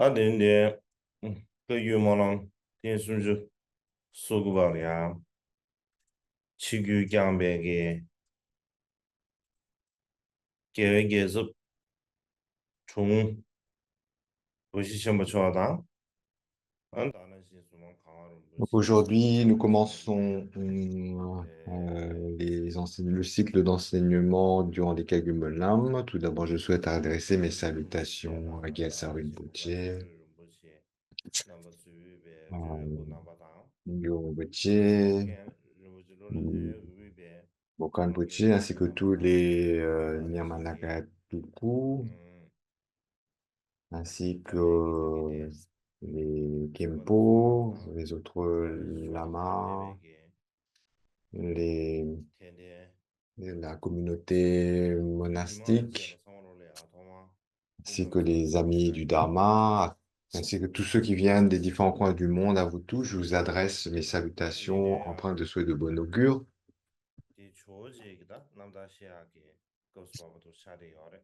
나는데 그 유명한电视剧 속말이야 지구경배기 계획에서 종 position 좋아다. 나는 신수만 강화를 Donc 무시 aujourd'hui, nous commençons 에 le cycle d'enseignement durant les Kagumolam. Tout d'abord, je souhaite adresser mes salutations à Gyaltsar Rinpoche, 관계를 무시 넘버 수입에 주고 euh, 넘버다 Ngyo Rinpoche, 지구경 루즈로는 mm, 위에 Bokan Rinpoche, 관계 ainsi que tous les 나바시게 Nyamanakatuku, ainsi que 관계기 되게 les 기본 Kempo, 소소다 les autres 아니 소소도 lamas, 되게 les, 텐데 la communauté 이만 monastique, 시험 상으로 아토마 ainsi 공부 que les amis du 공부를 Dharma, ainsi que tous ceux qui viennent des différents coins du monde, à vous tous, je vous adresse mes salutations empreintes de souhaits de bon augure. 이 조직이다 남다시아게 그스바부터 샤리어레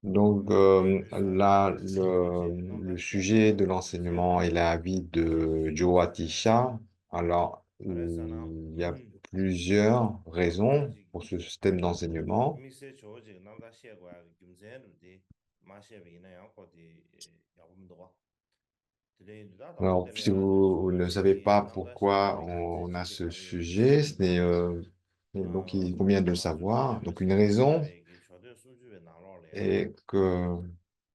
Donc là, le sujet de l'enseignement est la vie de Joe Atisha. Alors, 그래서나 il y a plusieurs raisons pour ce système d'enseignement. 미세 조직 남다시아과 김제는데 마시아비나 어디 야금도가 드레인다 Alors, si 나오더냐 vous ne savez 조직이 pas pourquoi 남다시아비 on a 간제지게 ce 가리 sujet, 시비나 et donc 아 il convient de le savoir. Donc, une raison 시베기 초대 수주에 나눠래야 est que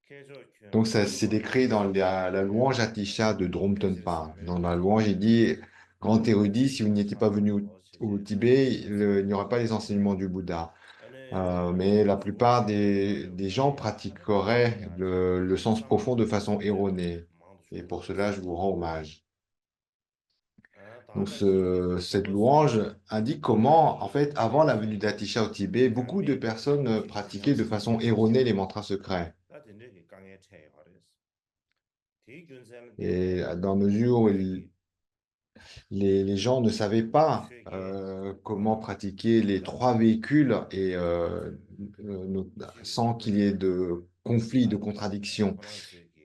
계절 donc 큐 ça c'est décrit dans la louange Atisha de Dromtonpa. Dans la louange, il dit, grand érudit, si vous n'étiez pas venu au Tibet, il n'y aurait pas les enseignements du Bouddha. Mais la plupart des gens pratiqueraient le sens profond de façon erronée. Et pour cela, je vous rends hommage. Donc, cette louange indique comment, en fait, avant la venue d'Atisha au Tibet, beaucoup de personnes pratiquaient de façon erronée les mantras secrets. Et dans la mesure où les gens ne savaient pas comment pratiquer les trois véhicules et sans qu'il y ait de conflit, de contradiction.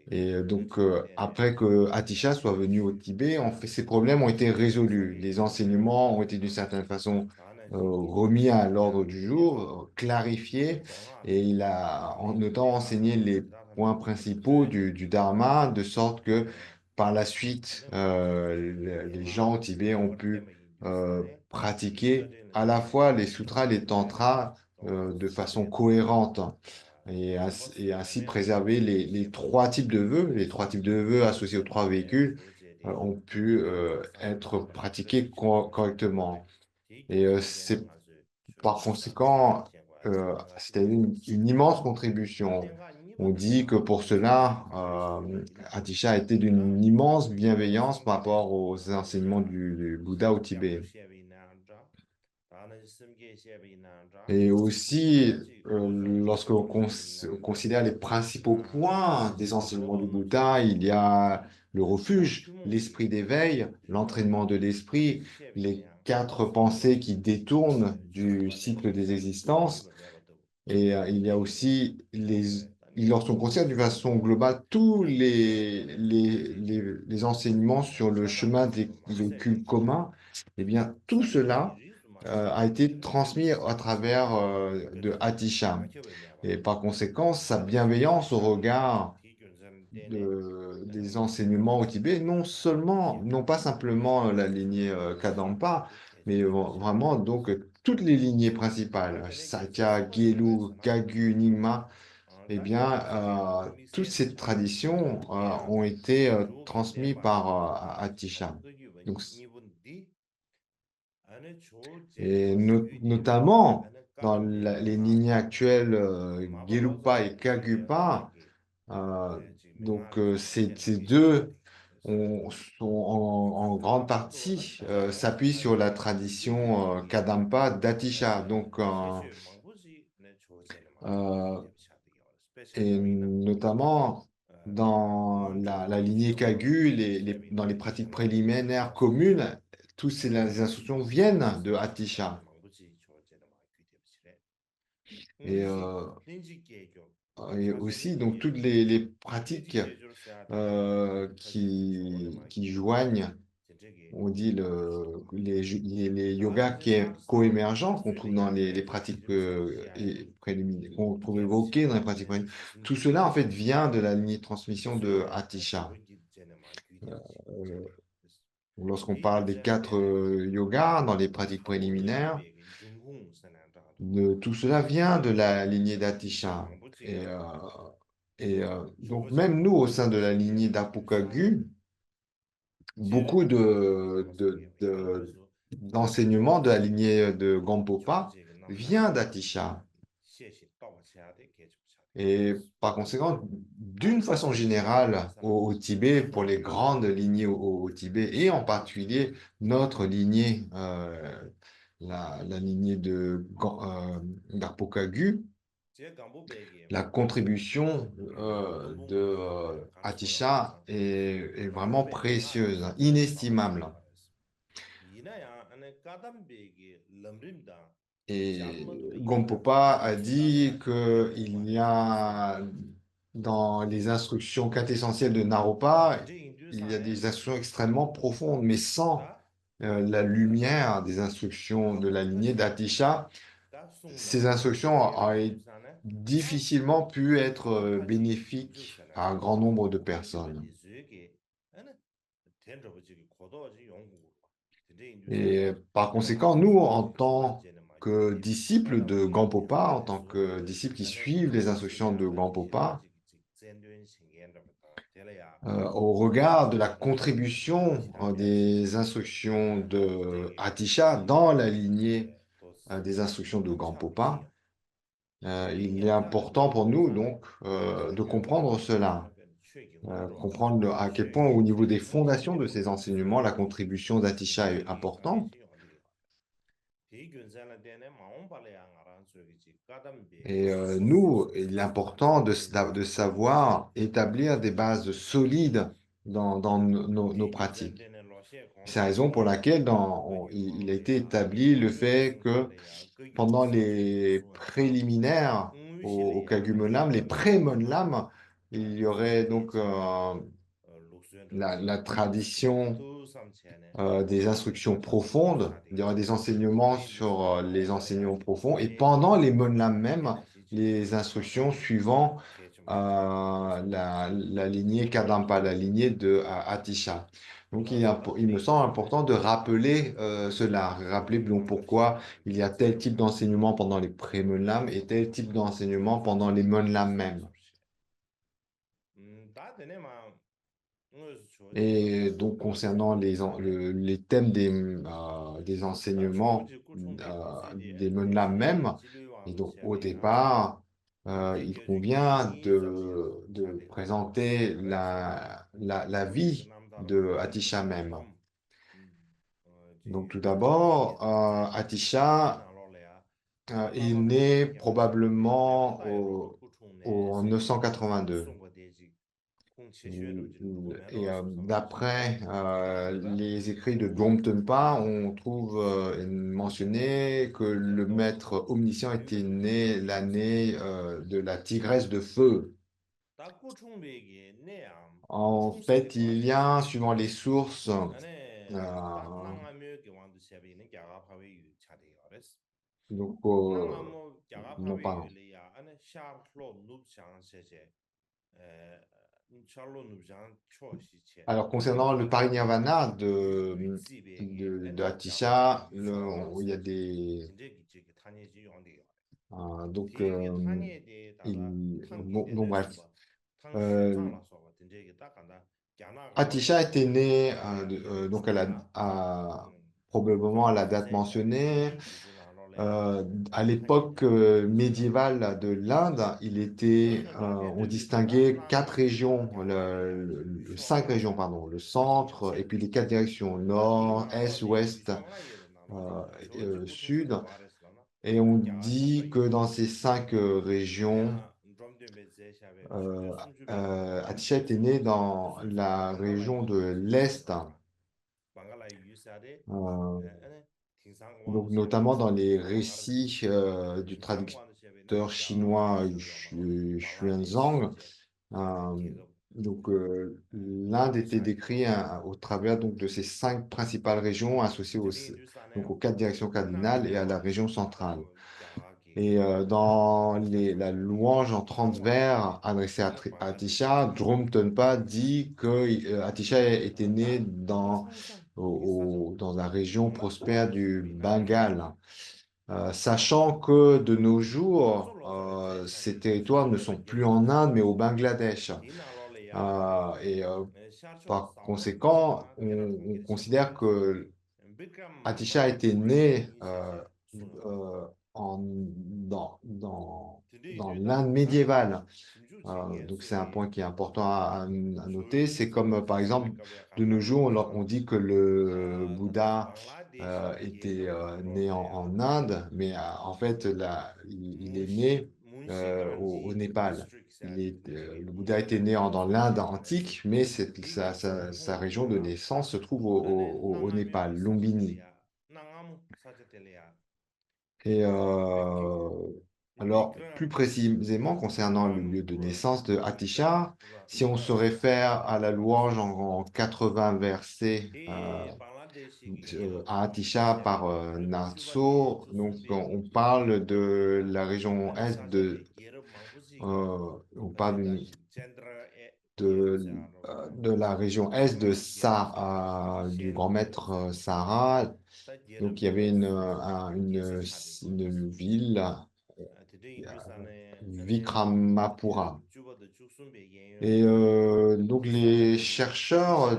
Et donc, après que Atisha soit venu au Tibet, en fait, ces problèmes ont été résolus. Les enseignements ont été d'une certaine façon remis à l'ordre du jour, clarifiés, et il a notamment enseigné les points principaux du Dharma, de sorte que par la suite, les gens au Tibet ont pu pratiquer à la fois les sutras, les tantras de façon cohérente et ainsi préserver les trois types de vœux. Les trois types de vœux associés aux trois véhicules ont pu être pratiqués correctement. Et c'est par conséquent, c'était une immense contribution. On dit que pour cela, Atisha a été d'une immense bienveillance par rapport aux enseignements du Bouddha au Tibet. Et aussi, lorsqu'on considère les principaux points des enseignements du Bouddha, il y a le refuge, l'esprit d'éveil, l'entraînement de l'esprit, les quatre pensées qui détournent du cycle des existences. Et il y a aussi lorsqu'on considère d'une façon globale tous les enseignements sur le chemin des véhicules communs, eh bien, tout cela a été transmis à travers de Atisha. Et par conséquent, sa bienveillance au regard des enseignements au Tibet, non pas simplement la lignée Kadampa, mais vraiment donc toutes les lignées principales, Sakya, Gelu, Kagyu, Nyingma, eh bien, toutes ces traditions ont été transmises par Atisha. Donc, et notamment dans les lignées actuelles, Gelupa et Kagyupa, euh, donc ces deux sont en grande partie s'appuient sur la tradition Kadampa d'Atisha. Donc, euh, et notamment dans la lignée Kagyu, dans les pratiques préliminaires communes, toutes les instructions viennent de Atisha. Et et aussi donc toutes les pratiques qui joignent, on dit les yogas co-émergents qu'on trouve dans les pratiques préliminaires, qu'on trouve évoquées dans les pratiques préliminaires. Tout cela, en fait, vient de la lignée de transmission de Atisha. Euh, Lorsqu'on parle des quatre yogas dans les pratiques préliminaires, tout cela vient de la lignée d'Atisha. Et, euh, donc, même nous, au sein de la lignée d'Apukagu, beaucoup d'enseignements de la lignée de Gampopa vient d'Atisha. Et par conséquent, d'une façon générale, au Tibet, pour les grandes lignées au Tibet, et en particulier notre lignée, la lignée d'Arpokagu, la contribution de Atisha est vraiment précieuse, inestimable. Et Gompopa a dit qu'il y a dans les instructions quintessentielles de Naropa, il y a des instructions extrêmement profondes, mais sans la lumière des instructions de la lignée d'Atisha, ces instructions auraient difficilement pu être bénéfiques à un grand nombre de personnes. Et par conséquent, nous, en tant que disciples de Gampopa, en tant que disciples qui suivent les instructions de Gampopa, au regard de la contribution des instructions de Atisha dans la lignée des instructions de Gampopa, il est important pour nous donc de comprendre cela, comprendre à quel point au niveau des fondations de ces enseignements, la contribution d'Atisha est importante. Et nous, il est important de savoir établir des bases solides dans nos pratiques. C'est la raison pour laquelle il a été établi le fait que pendant les préliminaires au Kagumolam, les pré-Monlam, il y aurait donc la tradition des instructions profondes, il y aura des enseignements sur les enseignements profonds, et pendant les Monlam même, les instructions suivant la lignée Kadampa, la lignée de Atisha. Donc il me semble important de rappeler cela, rappeler donc pourquoi il y a tel type d'enseignement pendant les pré-Monlam et tel type d'enseignement pendant les Monlam même. Et donc, concernant les thèmes des enseignements des MENLA même, et donc au départ, il convient de présenter la vie de Atisha même. Donc, tout d'abord, Atisha est né probablement en 982. Et d'après les écrits de Gomtenpa, on trouve mentionné que le maître omniscient était né l'année de la tigresse de feu. En fait, il y a, suivant les sources, donc, non, pardon. Alors, concernant le parinirvana de Atisha, il y a donc, bon, bref. Euh, Atisha était née, donc probablement à la date mentionnée. À l'époque médiévale de l'Inde, on distinguait quatre régions, cinq régions, pardon, le centre, et puis les quatre directions, nord, est, ouest, sud. Et on dit que dans ces cinq régions, Atisha était né dans la région de l'Est, euh, donc notamment dans les récits du traducteur. l'auteur chinois Xuanzang. Euh, l'Inde était décrite au travers donc, de ces 5 principales régions associées donc, aux 4 directions cardinales et à la région centrale. Et dans la louange en 30 vers adressée à Atisha, Drome Tonpa dit que Atisha était né dans la région prospère du Bengale. Sachant que de nos jours, ces territoires ne sont plus en Inde, mais au Bangladesh. Et par conséquent, on considère que Atisha était né dans l'Inde médiévale. Donc c'est un point qui est important à noter. C'est comme par exemple de nos jours, on dit que le Bouddha était né en Inde, mais en fait il est né au Népal. Le Bouddha était né dans l'Inde antique, mais sa région de naissance se trouve au Népal, Lumbini. Et alors, plus précisément concernant le lieu de naissance de Atisha, si on se réfère à la louange en 80 versets à Atisha par Natso, donc on parle de la région est on parle de la région est du grand maître Sahara. Donc il y avait une ville Vikramapura. Et donc les chercheurs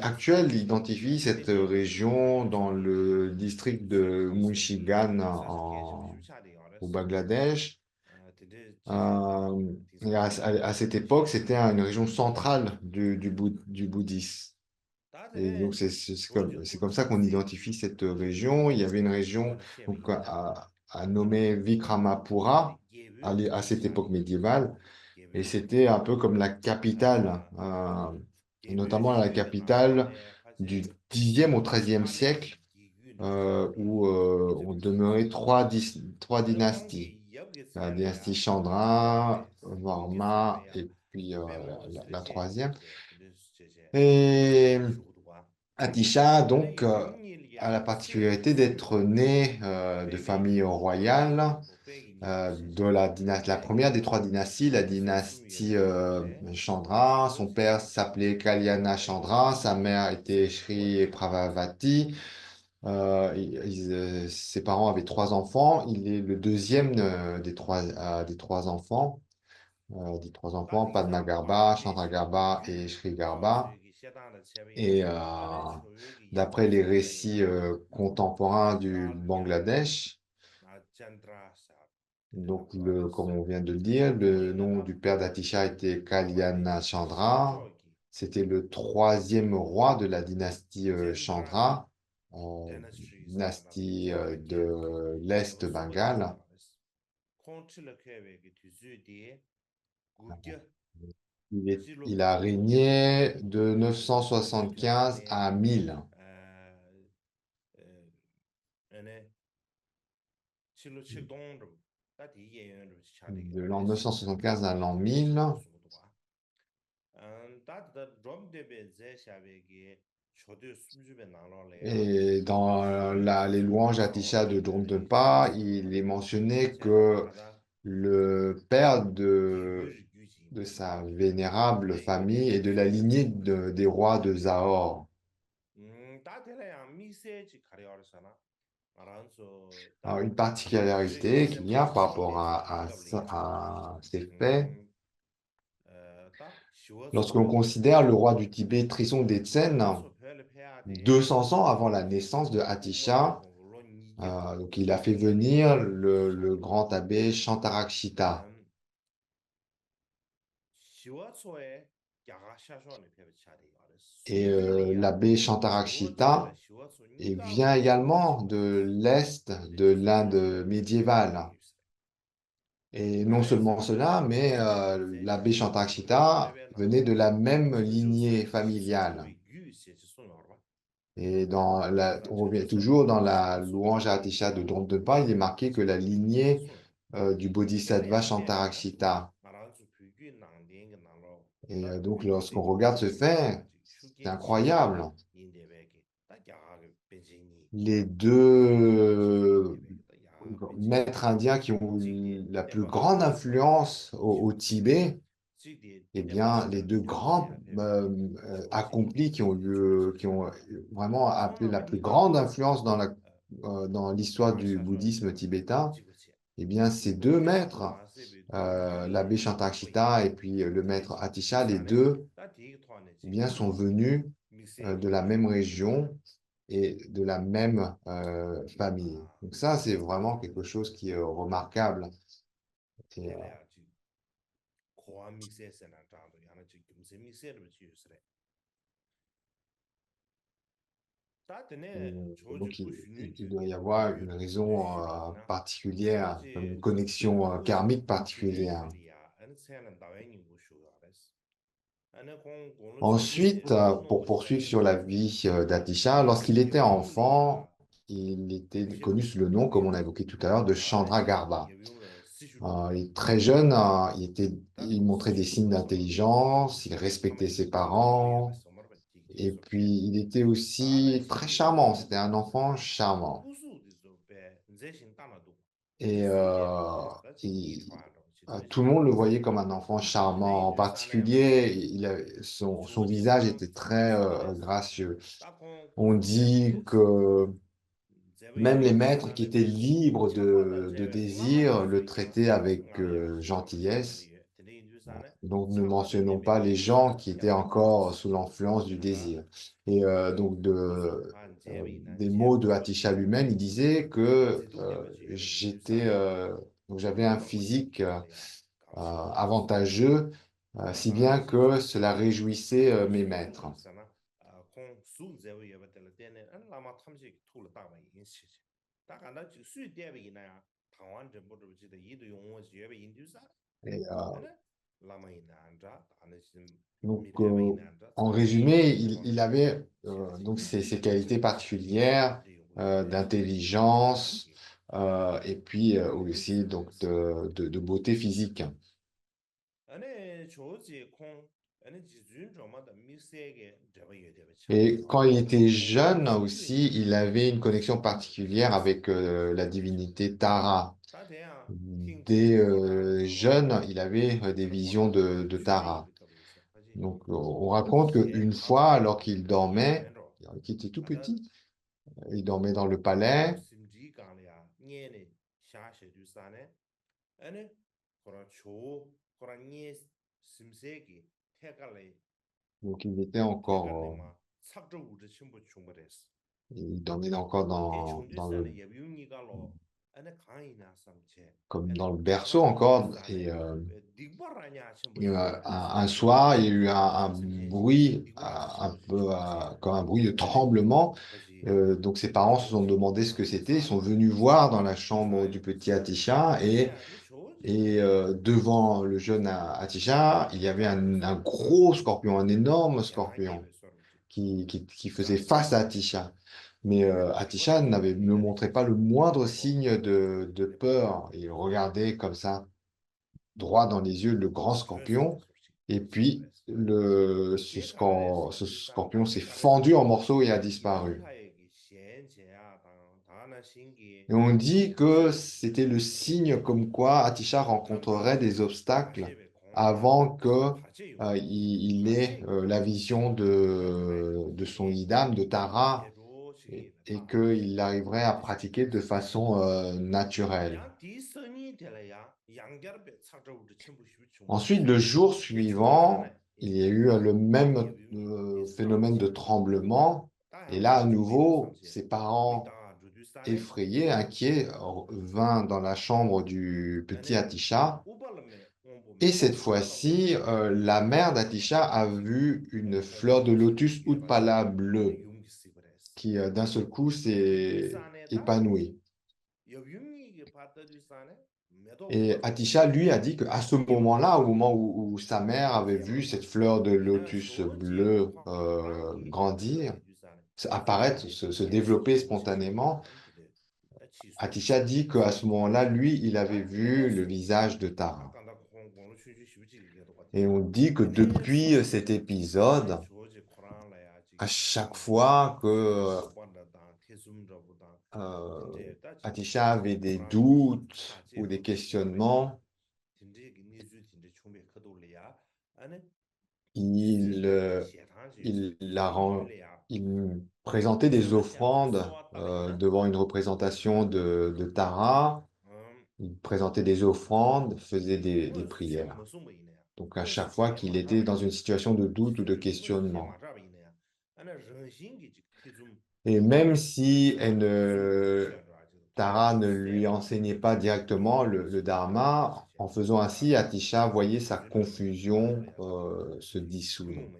actuels identifient cette région dans le district de Munshigan au Bangladesh. Et à cette époque, c'était une région centrale du bouddhisme. Et donc, c'est comme ça qu'on identifie cette région. Il y avait une région donc, à nommer Vikramapura à cette époque médiévale. Et c'était un peu comme la capitale, notamment la capitale du 10e au 13e siècle, où on demeurait trois dynasties. La dynastie Chandra, Varma et puis la troisième. Et Atisha, donc, a la particularité d'être né de famille royale la première des 3 dynasties, la dynastie Chandra. Son père s'appelait Kalyana Chandra, sa mère était Shri Pravavati. Ses parents avaient 3 enfants. Il est le deuxième des trois enfants, Padma Garbha, Chandra Garbha et Shri Garbha. Et d'après les récits contemporains du Bangladesh, donc comme on vient de le dire, le nom du père d'Atisha était Kalyana Chandra. C'était le troisième roi de la dynastie Chandra, euh, dynastie de l'Est Bengale. Il a régné de 975 à 1000. De l'an 975 à l'an 1000. Et dans les louanges à Tisha de Dromtonpa, il est mentionné que le père de sa vénérable famille est de la lignée des rois de Zahor. Alors, une particularité qu'il y a par rapport à ces faits, lorsque l'on considère le roi du Tibet, Trisong Detsen, 200 ans avant la naissance de Atisha, donc il a fait venir le grand abbé Shantarakshita. Et l'abbé Shantarakshita vient également de l'Est de l'Inde médiévale. Et non seulement cela, mais l'abbé Shantarakshita venait de la même lignée familiale. Et on revient toujours dans la louange à Atisha de Dromtonpa, il est marqué que la lignée du Bodhisattva Shantarakshita. Et donc, lorsqu'on regarde ce fait, c'est incroyable. Les deux maîtres indiens qui ont eu la plus grande influence au Tibet, eh bien, les deux grands accomplis qui ont vraiment appelé la plus grande influence dans l'histoire du bouddhisme tibétain, eh bien, ces deux maîtres, l'abbé Shantarakshita et puis le maître Atisha, les deux, eh bien, sont venus de la même région et de la même famille. Donc ça, c'est vraiment quelque chose qui est remarquable. Et, donc, il doit y avoir une raison particulière, une connexion karmique particulière. Ensuite, pour poursuivre sur la vie d'Atisha, lorsqu'il était enfant, il était connu sous le nom, comme on a évoqué tout à l'heure, de Chandragarba. Il est très jeune, il montrait des signes d'intelligence, il respectait ses parents, et puis il était aussi très charmant, c'était un enfant charmant. Et tout le monde le voyait comme un enfant charmant. En particulier, son visage était très gracieux. On dit que même les maîtres qui étaient libres de désir le traitaient avec gentillesse. Donc, ne mentionnons pas les gens qui étaient encore sous l'influence du désir. Et des mots de Atisha lui-même, il disait que donc j'avais un physique avantageux, si bien que cela réjouissait mes maîtres. Et, donc, en résumé, il avait donc ces qualités particulières d'intelligence et puis aussi donc de beauté physique. Et quand il était jeune aussi, il avait une connexion particulière avec la divinité Tara. Dès jeune, il avait des visions de Tara. Donc, on raconte qu'une fois, alors qu'il dormait, qu'il était tout petit, il dormait dans le palais, donc il dormait encore comme dans le berceau encore. Un soir, il y a eu un bruit, un peu comme un bruit de tremblement. Donc ses parents se sont demandé ce que c'était. Ils sont venus voir dans la chambre du petit Atisha et devant le jeune Atisha, il y avait un gros scorpion, un énorme scorpion qui faisait face à Atisha. Mais Atisha ne montrait pas le moindre signe de peur. Il regardait comme ça, droit dans les yeux, le grand scorpion. Et puis, ce scorpion s'est fendu en morceaux et a disparu. Et on dit que c'était le signe comme quoi Atisha rencontrerait des obstacles avant que il ait la vision de son idame, de Tara, et qu'il arriverait à pratiquer de façon naturelle. Ensuite, le jour suivant, il y a eu le même phénomène de tremblement, et là, à nouveau, ses parents effrayé, inquiet, vint dans la chambre du petit Atisha. Et cette fois-ci, la mère d'Atisha a vu une fleur de lotus Utpala bleue qui, d'un seul coup, s'est épanouie. Et Atisha, lui, a dit qu'à ce moment-là, au moment où sa mère avait vu cette fleur de lotus bleue grandir, apparaître, se développer spontanément. Atisha dit qu'à ce moment-là, lui, il avait vu le visage de Tara. Et on dit que depuis cet épisode, à chaque fois que Atisha avait des doutes ou des questionnements, il, il présentait des offrandes devant une représentation de Tara. Il présentait des offrandes, faisait des prières. Donc à chaque fois qu'il était dans une situation de doute ou de questionnement. Et même si Tara ne lui enseignait pas directement le dharma, en faisant ainsi, Atisha voyait sa confusion se dissoudre.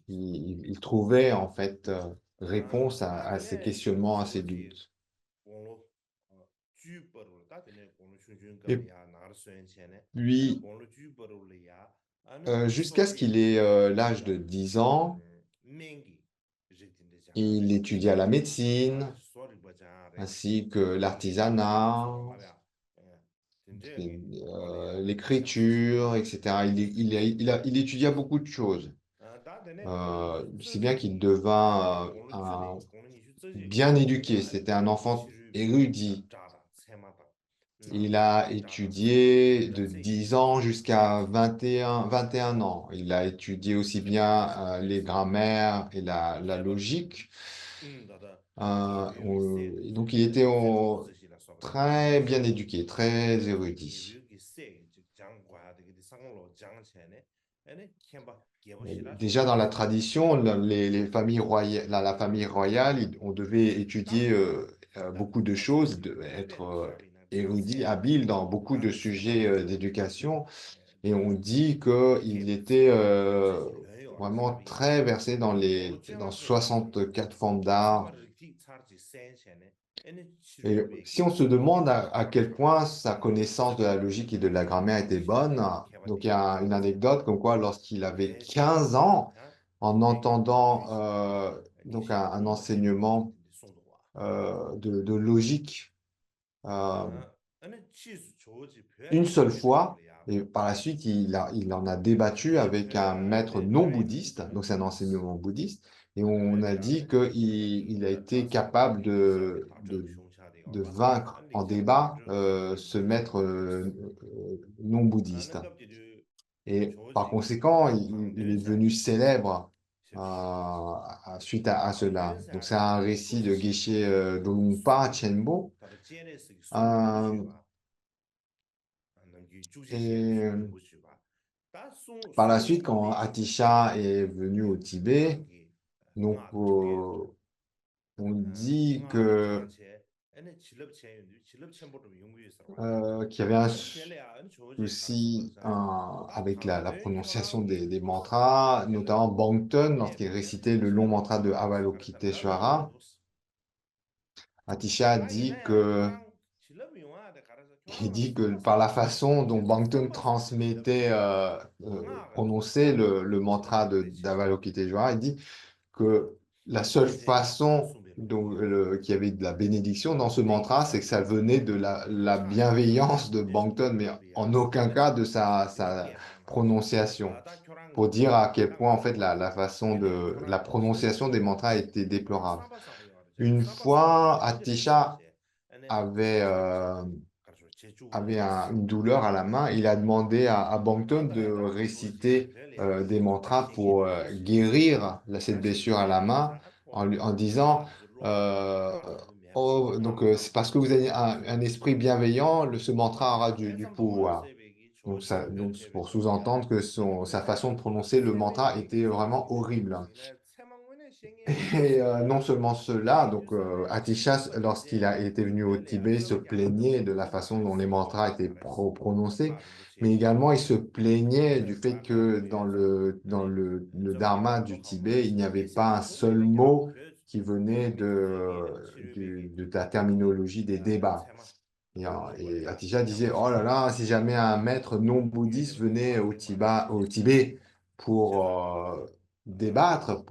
Il trouvait en fait réponse à ses questionnements, à ses doutes. Et puis, jusqu'à ce qu'il ait l'âge de 10 ans, il étudia la médecine, ainsi que l'artisanat, l'écriture, etc. Il étudia beaucoup de choses, si bien qu'il devint bien éduqué. C'était un enfant érudit. Il a étudié de 10 ans jusqu'à 21 ans. Il a étudié aussi bien les grammaires et la logique. Donc il était très bien éduqué, très érudit. Déjà dans la tradition, les familles royales, la famille royale, on devait étudier beaucoup de choses, être érudit, habile dans beaucoup de sujets d'éducation. Et on dit qu'il était vraiment très versé dans 64 formes d'art. Et si on se demande à quel point sa connaissance de la logique et de la grammaire était bonne, donc il y a une anecdote comme quoi lorsqu'il avait 15 ans, en entendant donc un enseignement de logique euh, une seule fois, et par la suite il en a débattu avec un maître non bouddhiste, donc c'est un enseignement bouddhiste, et on a dit qu'il a été capable de vaincre en débat ce maître non bouddhiste. Et par conséquent, il est devenu célèbre suite à cela. Donc c'est un récit de Geshe Dolungpa Chenbo. Euh, et par la suite, quand Atisha est venu au Tibet, donc on dit qu'il y avait un souci avec la prononciation des mantras, notamment Bangten, lorsqu'il récitait le long mantra de Avalokiteshvara. Atisha il dit que par la façon dont Bangten transmettait, prononçait le mantra d'Avalokiteshvara, il dit que la seule façon dont, qu'il y avait de la bénédiction dans ce mantra, c'est que ça venait de la bienveillance de Bangton, mais en aucun cas de sa prononciation. Pour dire à quel point, en fait, la façon de la prononciation des mantras était déplorable. Une fois, Atisha avait, une douleur à la main, il a demandé à Bangton de réciter des mantras pour guérir cette blessure à la main en disant oh, donc c'est parce que vous avez un esprit bienveillant, ce mantra aura du pouvoir. Donc pour sous-entendre que sa façon de prononcer le mantra était vraiment horrible. Et non seulement cela, donc Atisha, lorsqu'il a été venu au Tibet, se plaignait de la façon dont les mantras étaient prononcés, mais également il se plaignait du fait que dans le dharma du Tibet, il n'y avait pas un seul mot qui venait de la terminologie des débats. Et Atisha disait, oh là là, si jamais un maître non bouddhiste venait au Tibet pour débattre,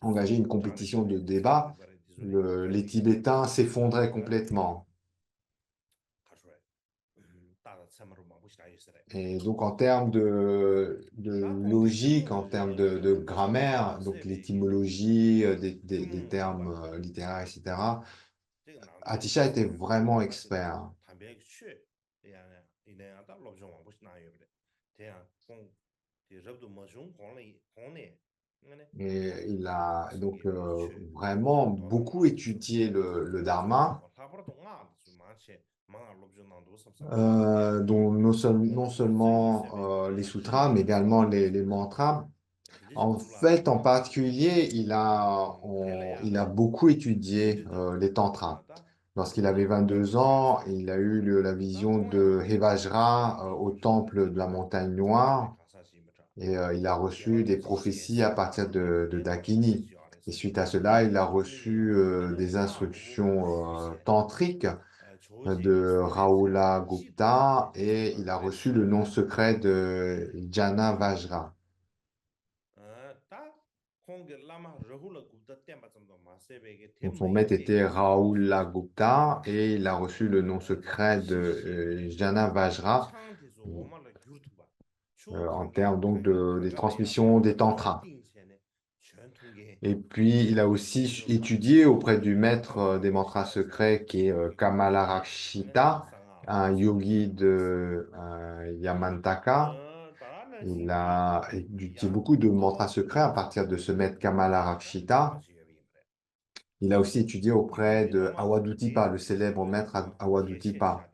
engagé une compétition de débat, les Tibétains s'effondraient complètement. Et donc, en termes de logique, en termes de grammaire, donc l'étymologie des termes littéraires, etc., Atisha était vraiment expert. Et il a donc vraiment beaucoup étudié le Dharma, dont non seulement les sutras, mais également les mantras. En fait, en particulier, il a beaucoup étudié les tantras. Lorsqu'il avait 22 ans, il a eu la vision de Hevajra au temple de la montagne noire et il a reçu des prophéties à partir de Dakini. Et suite à cela, il a reçu des instructions tantriques de Rahula Gupta et il a reçu le nom secret de Jnana Vajra. Donc, son maître était Rahula Gupta et il a reçu le nom secret de Jnana Vajra en termes donc des transmissions des tantras. Et puis, il a aussi étudié auprès du maître des mantras secrets qui est Kamalarashita, un yogi de Yamantaka. Il a étudié beaucoup de mantras secrets à partir de ce maître Kamalarashita. Il a aussi étudié auprès de Awadutipa, le célèbre maître Awadutipa.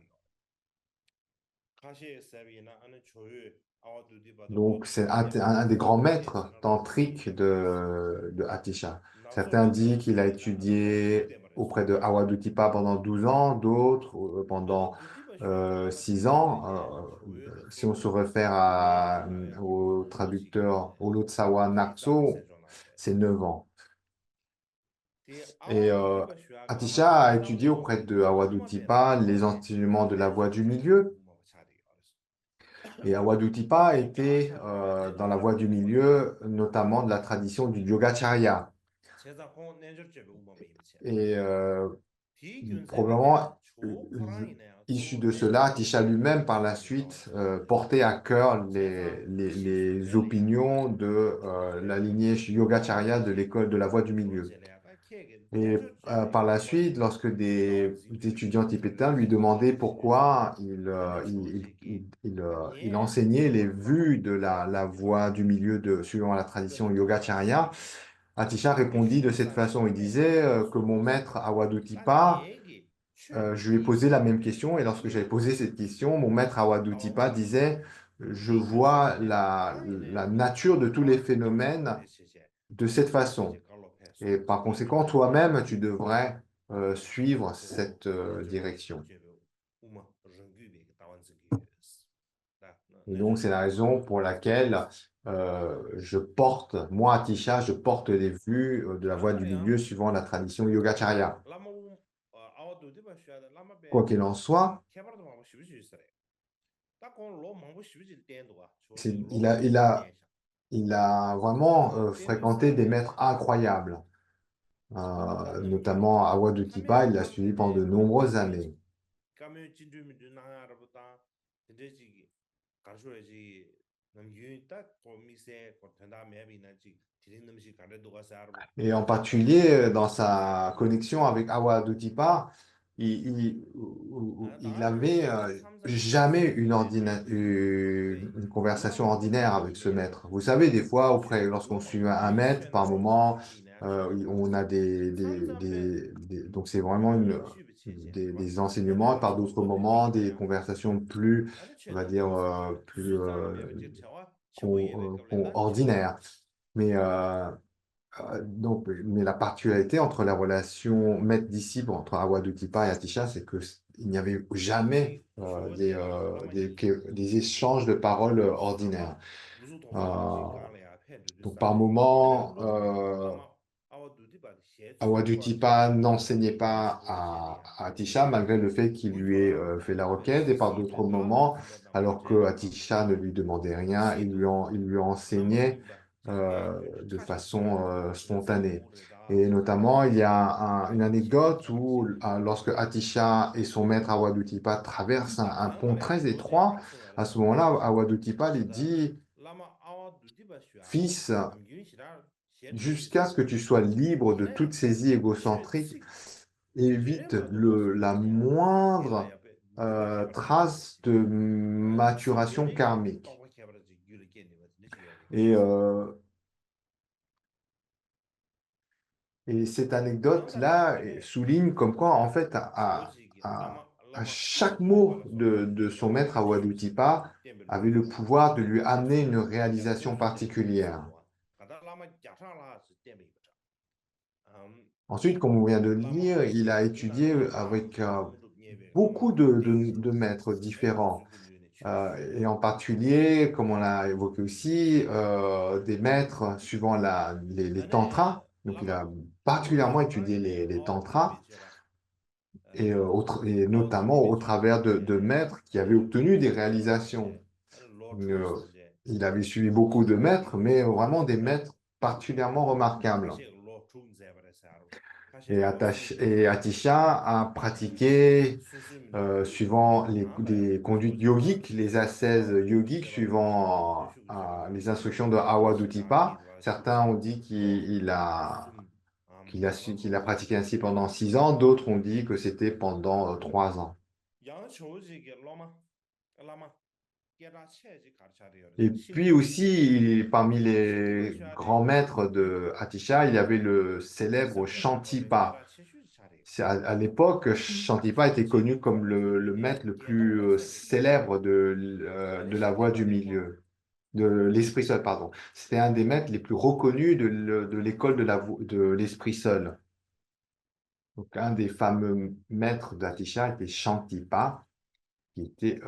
Donc, c'est un des grands maîtres tantriques de Atisha. Certains disent qu'il a étudié auprès de Awadutipa pendant 12 ans, d'autres pendant 6 ans. Si on se réfère au traducteur Olotsawa Nakso, c'est 9 ans. Et Atisha a étudié auprès de Awadutipa les enseignements de la voie du milieu. Et Awadutipa était dans la voie du milieu, notamment de la tradition du Yogacharya. Et probablement, issu de cela, Atisha lui-même, par la suite, portait à cœur les opinions de la lignée Yogacharya de l'école de la voie du milieu. Et par la suite, lorsque des étudiants tibétains lui demandaient pourquoi il enseignait les vues de la voie du milieu suivant la tradition Yogacharya, Atisha répondit de cette façon. Il disait que mon maître Awadutipa, je lui ai posé la même question et lorsque j'avais posé cette question, mon maître Awadutipa disait, je vois la nature de tous les phénomènes de cette façon. Et par conséquent, toi-même, tu devrais suivre cette direction. Et donc, c'est la raison pour laquelle moi, Atisha, je porte les vues de la voie du milieu suivant la tradition Yogacharya. Quoi qu'il en soit, c'est- il a, il a, il a vraiment fréquenté des maîtres incroyables, notamment Awadutipa, il l'a suivi pendant de nombreuses années. Et en particulier, dans sa connexion avec Awadutipa, il avait jamais une conversation ordinaire avec ce maître. Vous savez, des fois, lorsqu'on suit un maître, par moment, on a donc c'est vraiment des enseignements, et par d'autres moments, des conversations plus, on va dire, plus ordinaires. Mais mais la particularité entre la relation maître-disciple entre Awadutipa et Atisha, c'est que il n'y avait jamais des échanges de paroles ordinaires. Euh, donc par moment, Awadutipa n'enseignait pas à Atisha malgré le fait qu'il lui ait fait la requête, et par d'autres moments, alors que Atisha ne lui demandait rien, il lui enseignait de façon spontanée. Et notamment, il y a une anecdote où lorsque Atisha et son maître Awadutipa traversent un pont très étroit, à ce moment-là, Awadutipa lui dit, Fils, jusqu'à ce que tu sois libre de toute saisie égocentrique, évite la moindre trace de maturation karmique. Et, euh, et cette anecdote-là souligne comme quoi, en fait, à chaque mot de son maître Awadutipa avait le pouvoir de lui amener une réalisation particulière. Ensuite, comme on vient de le lire, il a étudié avec beaucoup de maîtres différents. Et en particulier, comme on l'a évoqué aussi, des maîtres suivant les tantras. Donc, il a particulièrement étudié les tantras, et notamment au travers de maîtres qui avaient obtenu des réalisations. Euh, il avait suivi beaucoup de maîtres, mais vraiment des maîtres particulièrement remarquables. Et Atisha a pratiqué suivant des conduites yogiques, les ascèses yogiques, suivant les instructions de Awadutipa. Certains ont dit qu'il a pratiqué ainsi pendant 6 ans, d'autres ont dit que c'était pendant 3 ans. Et puis aussi, parmi les grands maîtres de Atisha, il y avait le célèbre Shantipa. À l'époque, Shantipa était connu comme le maître le plus célèbre de la voie du milieu, de l'esprit seul, pardon. C'était un des maîtres les plus reconnus de l'école de l'esprit seul. Donc, un des fameux maîtres d'Atisha était Shantipa, qui était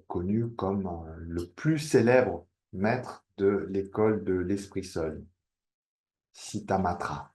connu comme le plus célèbre maître de l'école de l'esprit seul, Citamatra.